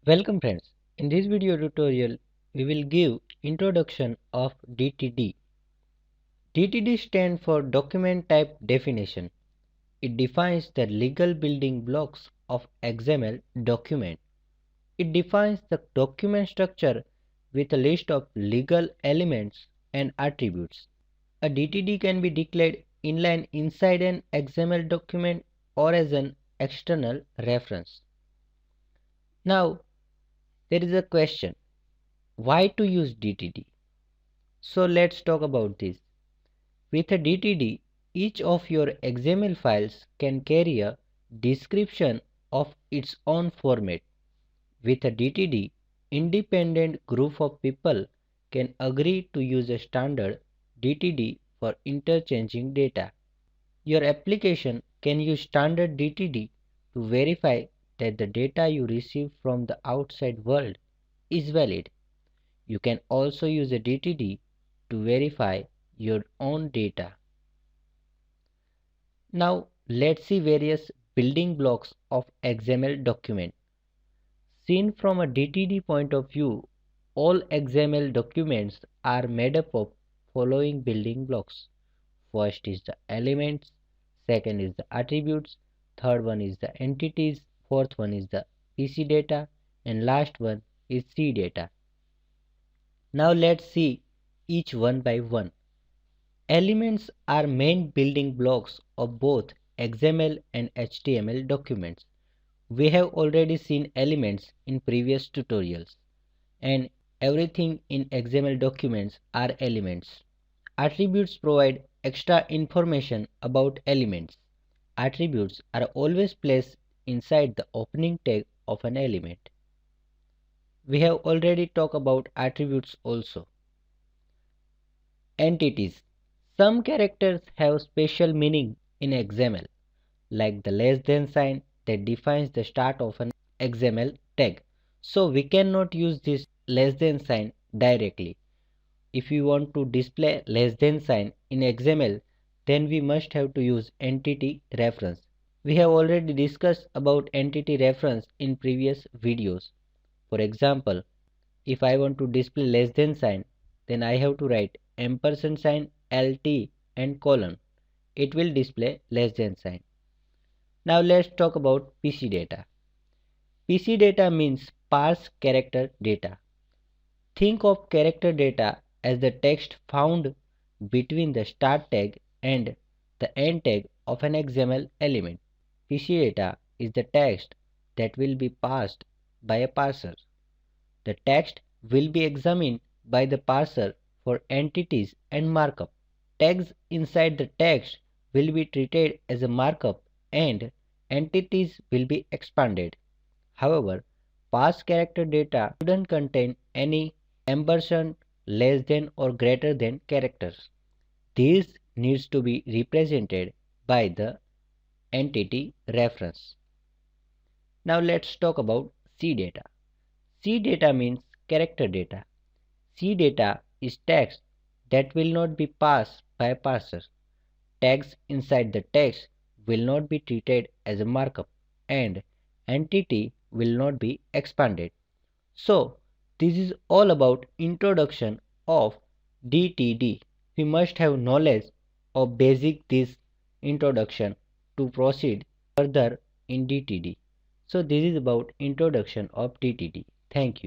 Welcome friends. In this video tutorial, we will give introduction of DTD. DTD stands for Document Type Definition. It defines the legal building blocks of XML document. It defines the document structure with a list of legal elements and attributes. A DTD can be declared inline inside an XML document or as an external reference. Now, there is a question. Why to use DTD? So let's talk about this. With a DTD, each of your XML files can carry a description of its own format. With a DTD, independent group of people can agree to use a standard DTD for interchanging data. Your application can use standard DTD to verify that the data you receive from the outside world is valid. You can also use a DTD to verify your own data. Now let's see various building blocks of XML document. Seen from a DTD point of view, all XML documents are made up of following building blocks. First is the elements, second is the attributes, third one is the entities, fourth one is the PC data, and last one is C data. Now let's see each one by one. Elements are main building blocks of both XML and HTML documents. We have already seen elements in previous tutorials, and everything in XML documents are elements. Attributes provide extra information about elements. Attributes are always placed inside the opening tag of an element. We have already talked about attributes also. Entities. Some characters have special meaning in XML, like the less than sign that defines the start of an XML tag. So we cannot use this less than sign directly. If we want to display less than sign in XML, then we must have to use entity reference. We have already discussed about entity reference in previous videos. For example, if I want to display less than sign, then I have to write ampersand sign, LT and colon. It will display less than sign. Now let's talk about PC data. PC data means parse character data. Think of character data as the text found between the start tag and the end tag of an XML element. PC data is the text that will be parsed by a parser. The text will be examined by the parser for entities and markup. Tags inside the text will be treated as a markup and entities will be expanded. However, parsed character data shouldn't contain any ampersand, less than or greater than characters. These needs to be represented by the entity reference. Now let's talk about C data. C data means character data. C data is text that will not be parsed by a parser. Tags inside the text will not be treated as a markup and entity will not be expanded. So this is all about introduction of DTD. We must have knowledge of basic this introduction to proceed further in DTD. So this is about introduction of DTD. Thank you.